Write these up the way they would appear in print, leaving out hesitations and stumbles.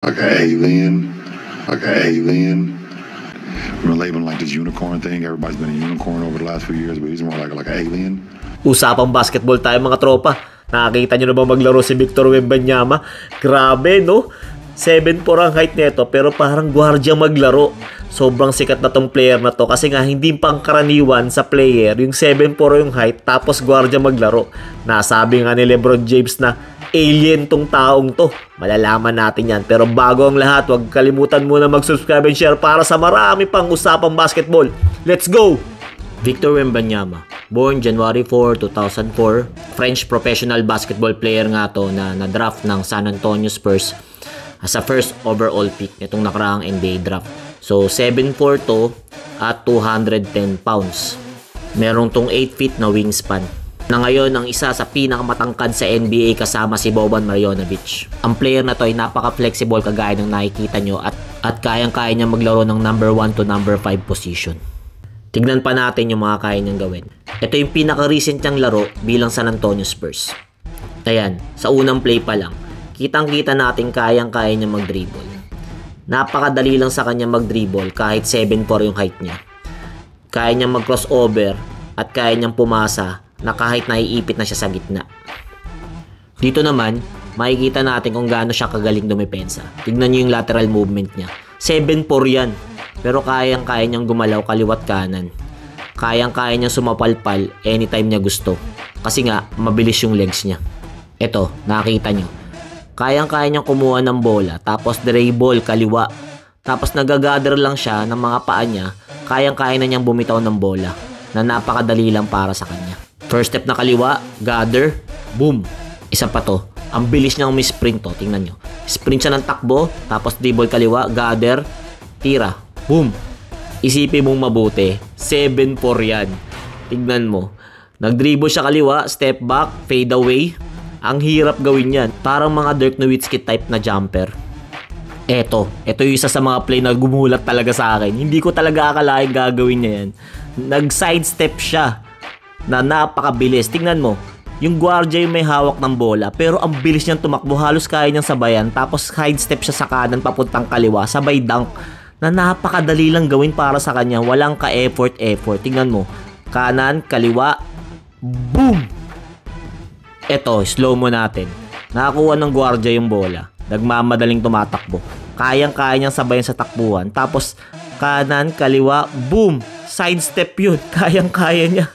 Like an alien. Like an alien. We're labeling like this unicorn thing. Everybody's been a unicorn over the last few years, but he's more like an alien. Usapang basketball tayo mga tropa. Nakakita nyo na ba maglaro si Victor Wembanyama? Grabe no? 7'4 ang height nito pero parang gwardiya maglaro. Sobrang sikat na tong player na to kasi nga hindi pangkaraniwan sa player yung 7'4 yung height tapos gwardiya maglaro. Nasabi nga ni LeBron James na alien tong taong to. Malalaman natin yan. Pero bago ang lahat, huwag kalimutan muna mag-subscribe and share para sa marami pang usapang basketball. Let's go! Victor Wembanyama, born January 4, 2004, French professional basketball player nga to na na-draft ng San Antonio Spurs as a first overall pick nitong nakaraang NBA draft. So 7'4 to at 210 pounds. Merong tong 8 feet na wingspan. Na ngayon ang isa sa pinakamatangkad sa NBA kasama si Boban Marjanovic. Ang player na to ay napaka-flexible kagaya ng nakikita nyo at kayang-kaya niya maglaro ng number 1 to number 5 position. Tignan pa natin yung mga kaya niyang gawin. Ito yung pinaka-recent niyang laro bilang San Antonio Spurs. Ayan, sa unang play pa lang, kitang-kita natin kayang-kaya niya mag-dribble. Napakadali lang sa kanya mag-dribble kahit 7'4 yung height niya. Kaya niyang mag-crossover at kaya niyang pumasa na kahit naiipit na siya sa gitna. Dito naman, makikita natin kung gaano siya kagaling dumepensa. Tignan niyo yung lateral movement niya. 7'4 yan. Pero kayang-kaya niyang gumalaw kaliwat kanan. Kayang-kaya niyang sumapalpal anytime niya gusto. Kasi nga, mabilis yung legs niya. Ito, nakita niyo. Kayang-kaya niyang kumuha ng bola, tapos dribble kaliwa. Tapos nagagather lang siya ng mga paa niya, kayang-kaya na niyang bumitaw ng bola na napakadali lang para sa kanya. First step na kaliwa, gather, boom. Isa pa to, ang bilis niyang umisprint to, tingnan niyo. Sprint siya ng takbo, tapos dribble kaliwa, gather, tira, boom. Isipin mong mabuti, 7'4 yan. Tignan mo. Nag-dribble siya kaliwa, step back, fade away. Ang hirap gawin yan. Parang mga Dirk Nowitzki type na jumper. Ito yung isa sa mga play na gumulat talaga sa akin. Hindi ko talaga akalain gagawin niya yan. Nag-sidestep siya na napakabilis. Tingnan mo, yung guardia yung may hawak ng bola pero ang bilis niyang tumakbo. Halos kaya niyang sabayan. Tapos sidestep siya sa kanan papuntang kaliwa. Sabay dunk na napakadali lang gawin para sa kanya. Walang ka-effort. Tingnan mo. Kanan, kaliwa, boom! Eto, slow mo natin. Nakakuha ng guardia yung bola. Nagmamadaling tumatakbo. Kayang-kaya niyang sabayan sa takbuhan. Tapos, kanan, kaliwa, boom! Sidestep yun. Kayang-kaya niya.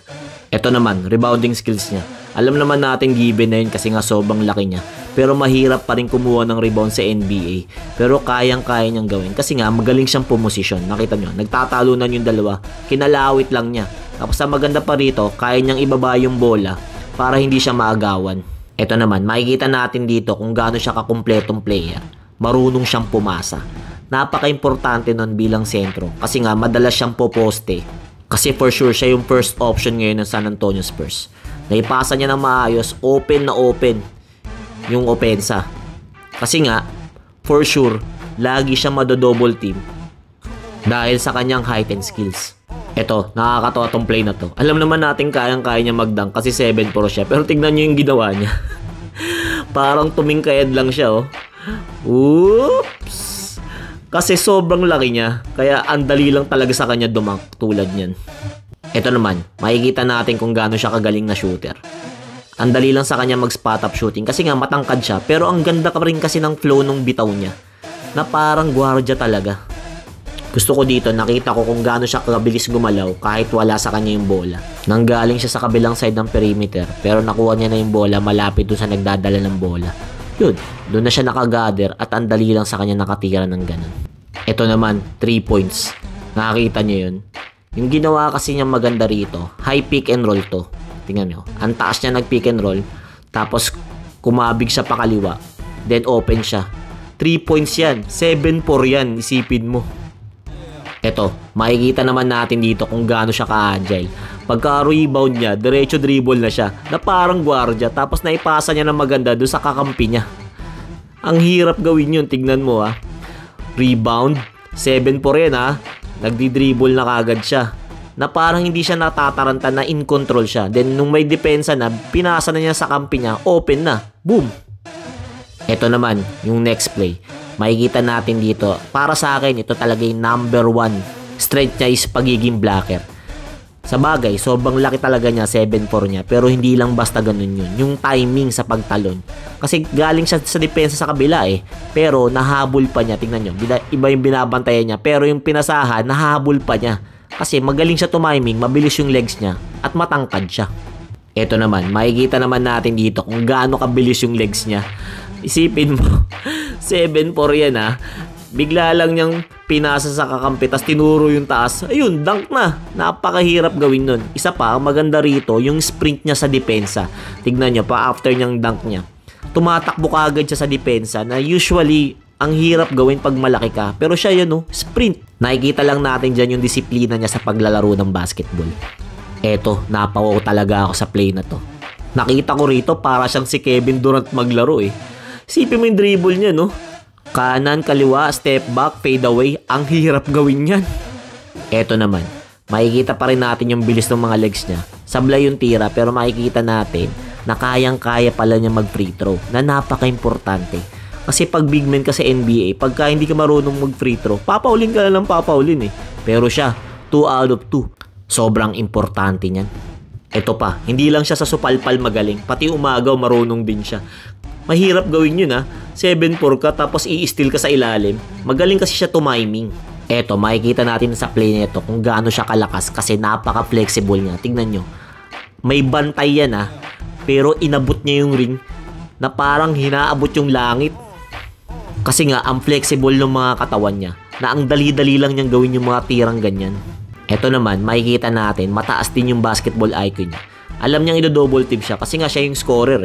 Eto naman, rebounding skills niya. Alam naman natin given na yun kasi nga sobrang laki niya. Pero mahirap pa rin kumuha ng rebound sa NBA. Pero kayang-kaya niyang gawin. Kasi nga, magaling siyang pumosisyon. Nakita niyo, nagtatalunan yung dalawa. Kinalawit lang niya. Tapos, ang maganda pa rito, kaya niyang ibaba yung bola para hindi siya maagawan. Ito naman, makikita natin dito kung gaano siya kakumpletong player. Marunong siyang pumasa. Napaka-importante nun bilang sentro kasi nga madalas siyang poposte. Kasi for sure siya yung first option ngayon ng San Antonio Spurs. Naipasa niya ng maayos, open na open yung opensa. Kasi nga, for sure, lagi siya madodouble team dahil sa kanyang height and skills. Eto, nakakatawa tong play na to. Alam naman natin kayang-kaya niya magdunk kasi 7'4 siya. Pero tignan niyo yung ginawa niya. Parang tumingkayad lang siya, oh. Oops! Kasi sobrang laki niya. Kaya andali lang talaga sa kanya dumunk tulad niyan. Ito naman, makikita natin kung gaano siya kagaling na shooter. Andali lang sa kanya mag-spot up shooting kasi nga matangkad siya. Pero ang ganda ka rin kasi ng flow nung bitaw niya. Na parang gwardiya talaga. Gusto ko dito, nakita ko kung gaano siya kabilis gumalaw kahit wala sa kanya yung bola. Nanggaling siya sa kabilang side ng perimeter pero nakuha niya na yung bola malapit doon sa nagdadala ng bola. Yun, doon na siya nakagather at ang dali lang sa kanya nakatira ng ganun. Ito naman, 3 points. Nakakita niyo yun? Yung ginawa kasi niya maganda rito, high pick and roll to. Tingnan nyo, ang taas niya nag-pick and roll tapos kumabig siya pa kaliwa then open siya. 3 points yan, 7'4 yan, isipin mo. Eto, makikita naman natin dito kung gaano siya ka-agile. Pagka-rebound niya, diretso dribble na siya na parang gwardiya tapos naipasa niya ng maganda doon sa kakampi niya. Ang hirap gawin yun, tignan mo ha. Rebound, 7'4 yan ha. Nagdi-dribble na kagad siya. Na parang hindi siya natataranta na in control siya. Then nung may depensa na, pinasa na niya sa kampi niya, open na. Boom! Eto naman, yung next play. makikita natin dito, para sa akin, ito talaga yung number 1 strength niya is pagiging blocker. Sa bagay, sobrang laki talaga niya, 7'4 niya, pero hindi lang basta ganun yun. Yung timing sa pagtalon. Kasi galing siya sa depensa sa kabila pero nahabol pa niya, tingnan nyo, iba yung binabantayan niya, pero yung pinasahan, nahabol pa niya. Kasi magaling siya tumiming, mabilis yung legs niya, at matangkad siya. Ito naman, makikita naman natin dito kung gaano kabilis yung legs niya. Isipin mo, 7'4 yan bigla lang niyang pinasa sa kakampi, tas tinuro yung taas. Ayun, dunk na. Napakahirap gawin nun. Isa pa, ang maganda rito, yung sprint niya sa depensa. Tignan nyo pa, after niyang dunk niya, tumatakbo ka agad siya sa depensa na usually, ang hirap gawin pag malaki ka. Pero siya yun, sprint. Nakikita lang natin dyan yung disiplina niya sa paglalaro ng basketball. Eto, napawaw talaga ako sa play na to. Nakita ko rito, para siyang si Kevin Durant maglaro Isipin mo yung dribble niya, kanan, kaliwa, step back, fade away. Ang hirap gawin yan. Eto naman, makikita pa rin natin yung bilis ng mga legs niya. Sablay yung tira, pero makikita natin na kayang-kaya pala niya mag-free throw, na napaka-importante. Kasi pag big man ka sa NBA, pagka hindi ka marunong mag-free throw, papaulin ka na lang papaulin Pero siya, 2 out of 2. Sobrang importante niyan. Eto pa, hindi lang siya sa supalpal magaling, pati umagaw marunong din siya. Mahirap gawin yun 7'4 ka tapos i-steal ka sa ilalim. Magaling kasi siya tumiming. Eto, makikita natin sa play nito kung gaano siya kalakas kasi napaka-flexible niya. Tingnan nyo. May bantay yan pero inabot niya yung ring na parang hinaabot yung langit. Kasi nga, ang flexible ng mga katawan niya na ang dali-dali lang niyang gawin yung mga tirang ganyan. Eto naman, makikita natin, mataas din yung basketball IQ niya. Alam niyang i-double team siya kasi nga siya yung scorer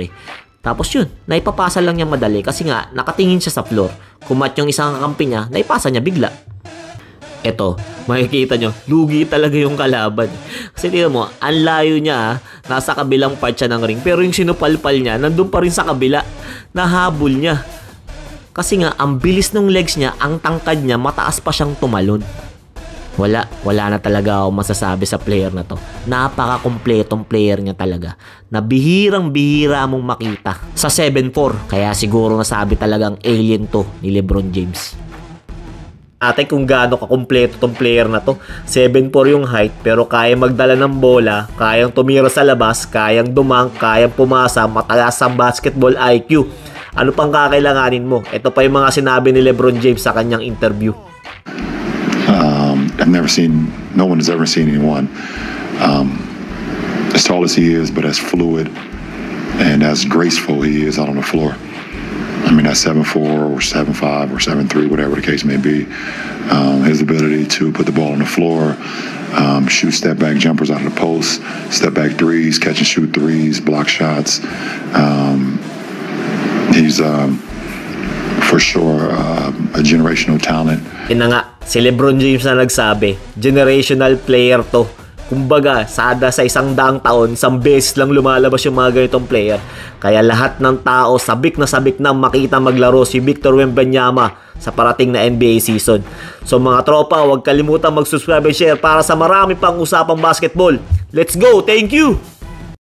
Tapos yun, naipapasa lang niya madali kasi nga nakatingin siya sa floor. Kumat yung isang kakampi niya, naipasa niya bigla. Eto, makikita nyo, lugi talaga yung kalaban. Kasi tingnan mo, ang layo niya nasa kabilang part siya ng ring. Pero yung sinupalpal niya, nandun pa rin sa kabila. Nahabol niya. Kasi nga, ang bilis ng legs niya, ang tangkad niya, mataas pa siyang tumalon. Wala na talaga ako masasabi sa player na to. Napaka-kumpletong player niya talaga. Na bihirang-bihira mong makita sa 7'4". Kaya siguro nasabi talagang alien to ni LeBron James. Ate, kung gaano kakumpleto tong player na to. 7'4 yung height, pero kaya magdala ng bola, kayang tumira sa labas, kayang dumang, kayang pumasa, mataas ang basketball IQ. Ano pang kakailanganin mo? Ito pa yung mga sinabi ni LeBron James sa kanyang interview. I've never seen, no one has ever seen anyone as tall as he is, but as fluid and as graceful he is out on the floor. I mean, at 7'4" or 7'5" or 7'3", whatever the case may be, his ability to put the ball on the floor, shoot step-back jumpers out of the post, step-back threes, catch and shoot threes, block shots. He's for sure a generational talent. Yun na nga, si LeBron James na nagsabi, generational player to. Kumbaga, sada sa 100 taon, isang beses lang lumalabas yung mga ganitong player. Kaya lahat ng tao sabik na makita maglaro si Victor Wembanyama sa parating na NBA season. So mga tropa, huwag kalimutan mag-subscribe and share para sa marami pang usapang basketball. Let's go! Thank you!